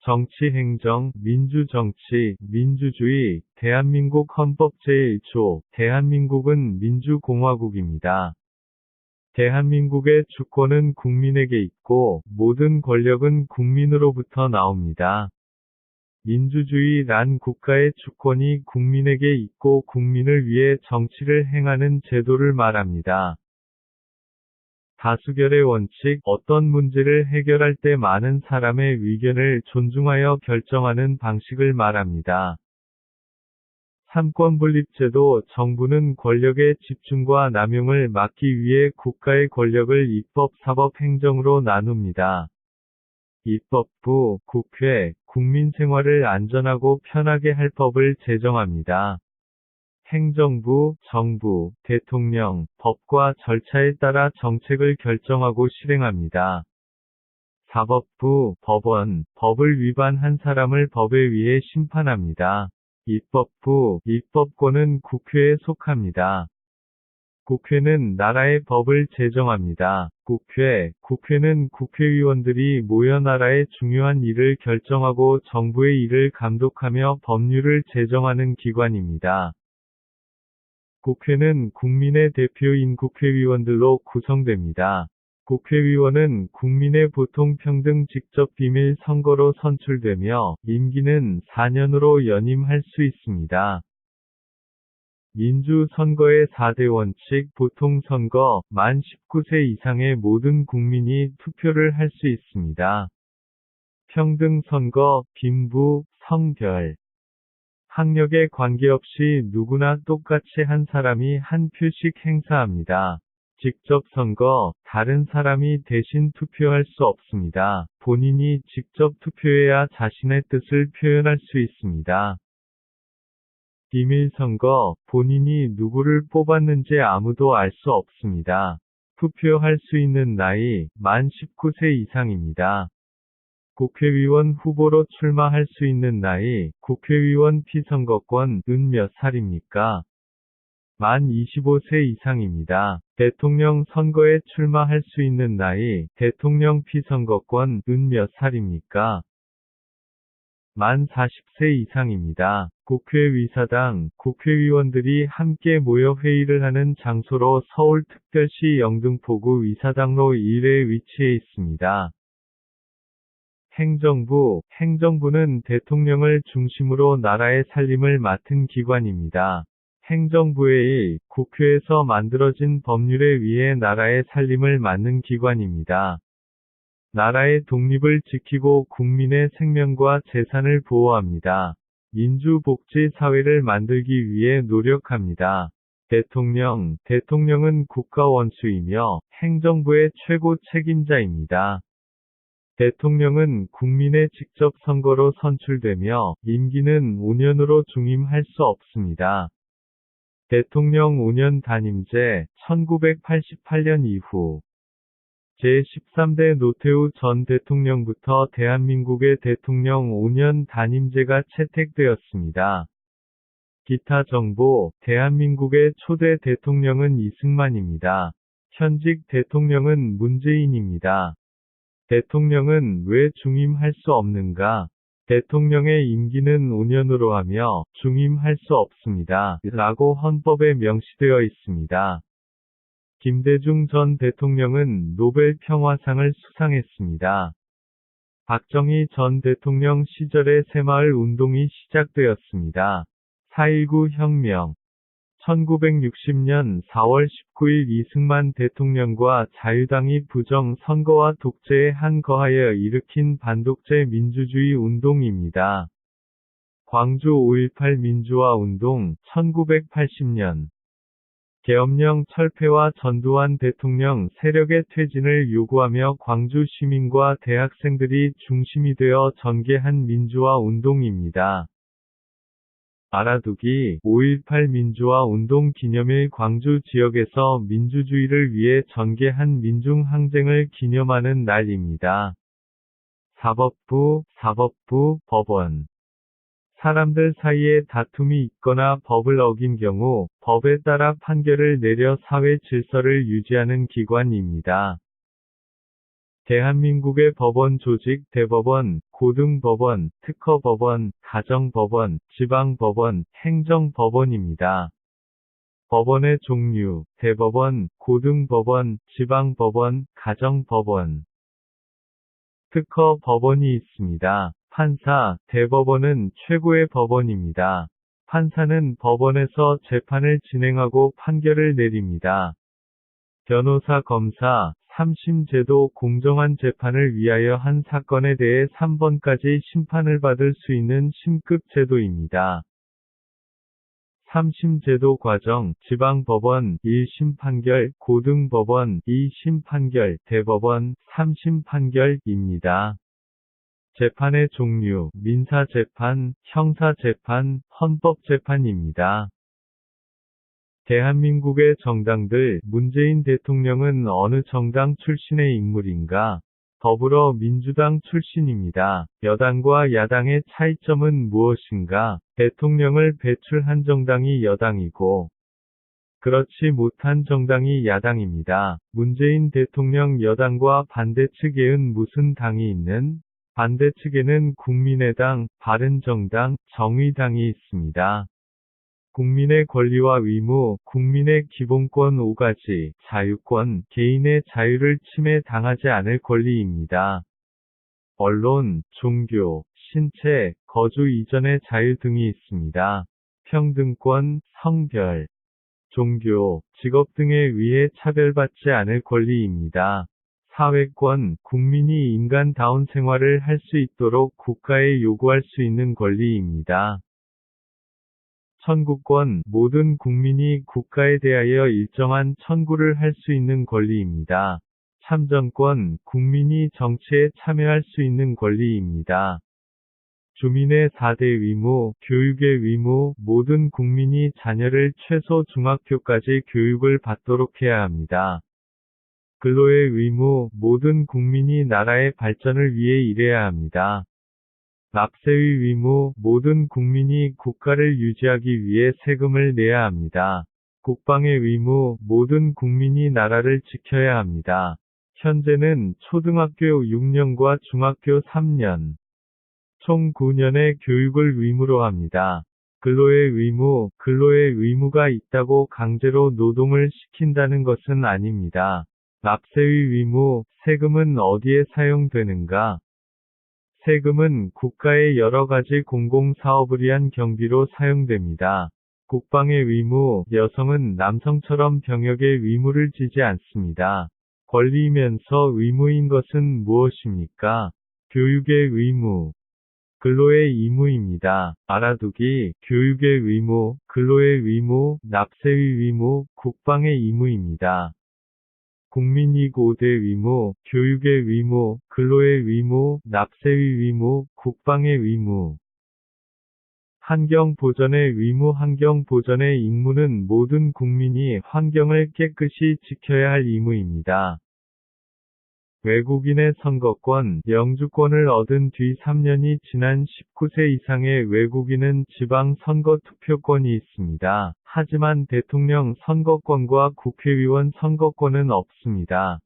정치, 행정, 민주정치, 민주주의, 대한민국 헌법 제1조, 대한민국은 민주공화국입니다. 대한민국의 주권은 국민에게 있고 모든 권력은 국민으로부터 나옵니다. 민주주의란 국가의 주권이 국민에게 있고 국민을 위해 정치를 행하는 제도를 말합니다. 다수결의 원칙, 어떤 문제를 해결할 때 많은 사람의 의견을 존중하여 결정하는 방식을 말합니다. 삼권분립제도, 정부는 권력의 집중과 남용을 막기 위해 국가의 권력을 입법, 사법, 행정으로 나눕니다. 입법부, 국회, 국민 생활을 안전하고 편하게 할 법을 제정합니다. 행정부, 정부, 대통령, 법과 절차에 따라 정책을 결정하고 실행합니다. 사법부, 법원, 법을 위반한 사람을 법에 의해 심판합니다. 입법부, 입법권은 국회에 속합니다. 국회는 나라의 법을 제정합니다. 국회는 국회의원들이 모여 나라의 중요한 일을 결정하고 정부의 일을 감독하며 법률을 제정하는 기관입니다. 국회는 국민의 대표인 국회의원들로 구성됩니다. 국회의원은 국민의 보통 평등 직접 비밀 선거로 선출되며 임기는 4년으로 연임할 수 있습니다. 민주선거의 4대 원칙, 보통선거, 만 19세 이상의 모든 국민이 투표를 할 수 있습니다. 평등선거, 빈부, 성별, 학력에 관계없이 누구나 똑같이 한 사람이 한 표씩 행사합니다. 직접 선거, 다른 사람이 대신 투표할 수 없습니다. 본인이 직접 투표해야 자신의 뜻을 표현할 수 있습니다. 비밀선거, 본인이 누구를 뽑았는지 아무도 알 수 없습니다. 투표할 수 있는 나이, 만 19세 이상입니다. 국회의원 후보로 출마할 수 있는 나이, 국회의원 피선거권, 은 몇 살입니까? 만 25세 이상입니다. 대통령 선거에 출마할 수 있는 나이, 대통령 피선거권, 은 몇 살입니까? 만 40세 이상입니다. 국회의사당, 국회의원들이 함께 모여 회의를 하는 장소로 서울특별시 영등포구 의사당로 1에 위치해 있습니다. 행정부, 행정부는 대통령을 중심으로 나라의 살림을 맡은 기관입니다. 행정부의 국회에서 만들어진 법률에 의해 나라의 살림을 맡는 기관입니다. 나라의 독립을 지키고 국민의 생명과 재산을 보호합니다. 민주복지 사회를 만들기 위해 노력합니다. 대통령은 국가 원수이며 행정부의 최고 책임자입니다. 대통령은 국민의 직접 선거로 선출되며 임기는 5년으로 중임할 수 없습니다. 대통령 5년 단임제, 1988년 이후 제13대 노태우 전 대통령부터 대한민국의 대통령 5년 단임제가 채택되었습니다. 기타 정보, 대한민국의 초대 대통령은 이승만입니다. 현직 대통령은 문재인입니다. 대통령은 왜 중임할 수 없는가? 대통령의 임기는 5년으로 하며 중임할 수 없습니다. 라고 헌법에 명시되어 있습니다. 김대중 전 대통령은 노벨 평화상을 수상했습니다. 박정희 전 대통령 시절에 새마을 운동이 시작되었습니다. 4.19 혁명 1960년 4월 19일 이승만 대통령과 자유당이 부정 선거와 독재에 한거하여 일으킨 반독재 민주주의 운동입니다. 광주 5.18 민주화 운동 1980년 계엄령 철폐와 전두환 대통령 세력의 퇴진을 요구하며 광주 시민과 대학생들이 중심이 되어 전개한 민주화 운동입니다. 알아두기 5.18 민주화 운동 기념일 광주 지역에서 민주주의를 위해 전개한 민중항쟁을 기념하는 날입니다. 사법부, 법원 사람들 사이에 다툼이 있거나 법을 어긴 경우 법에 따라 판결을 내려 사회 질서를 유지하는 기관입니다. 대한민국의 법원 조직 대법원, 고등법원, 특허법원, 가정법원, 지방법원, 행정법원입니다. 법원의 종류, 대법원, 고등법원, 지방법원, 가정법원. 특허법원이 있습니다. 판사, 대법원은 최고의 법원입니다. 판사는 법원에서 재판을 진행하고 판결을 내립니다. 변호사, 검사, 3심 제도 공정한 재판을 위하여 한 사건에 대해 3번까지 심판을 받을 수 있는 심급 제도입니다. 3심 제도 과정, 지방법원 1심 판결, 고등법원 2심 판결, 대법원 3심 판결입니다. 재판의 종류, 민사재판, 형사재판, 헌법재판입니다. 대한민국의 정당들, 문재인 대통령은 어느 정당 출신의 인물인가? 더불어민주당 출신입니다. 여당과 야당의 차이점은 무엇인가? 대통령을 배출한 정당이 여당이고, 그렇지 못한 정당이 야당입니다. 문재인 대통령 여당과 반대측에는 무슨 당이 있는? 반대측에는 국민의당, 바른정당, 정의당이 있습니다. 국민의 권리와 의무, 국민의 기본권 5가지, 자유권, 개인의 자유를 침해당하지 않을 권리입니다. 언론, 종교, 신체, 거주 이전의 자유 등이 있습니다. 평등권, 성별, 종교, 직업 등에 의해 차별받지 않을 권리입니다. 사회권, 국민이 인간다운 생활을 할 수 있도록 국가에 요구할 수 있는 권리입니다. 청구권, 모든 국민이 국가에 대하여 일정한 청구를 할 수 있는 권리입니다. 참정권, 국민이 정치에 참여할 수 있는 권리입니다. 주민의 4대 의무, 교육의 의무, 모든 국민이 자녀를 최소 중학교까지 교육을 받도록 해야 합니다. 근로의 의무, 모든 국민이 나라의 발전을 위해 일해야 합니다. 납세의 의무, 모든 국민이 국가를 유지하기 위해 세금을 내야 합니다. 국방의 의무, 모든 국민이 나라를 지켜야 합니다. 현재는 초등학교 6년과 중학교 3년, 총 9년의 교육을 의무로 합니다. 근로의 의무, 근로의 의무가 있다고 강제로 노동을 시킨다는 것은 아닙니다. 납세의 의무, 세금은 어디에 사용되는가? 세금은 국가의 여러 가지 공공사업을 위한 경비로 사용됩니다. 국방의 의무, 여성은 남성처럼 병역의 의무를 지지 않습니다. 권리이면서 의무인 것은 무엇입니까? 교육의 의무, 근로의 의무입니다. 알아두기, 교육의 의무, 근로의 의무, 납세의 의무, 국방의 의무입니다. 국민이익 5대 의무, 교육의 의무, 근로의 의무, 납세의 의무, 국방의 의무. 환경보전의 의무. 환경보전의 임무는 모든 국민이 환경을 깨끗이 지켜야 할 의무입니다. 외국인의 선거권, 영주권을 얻은 뒤 3년이 지난 19세 이상의 외국인은 지방선거 투표권이 있습니다. 하지만 대통령 선거권과 국회의원 선거권은 없습니다.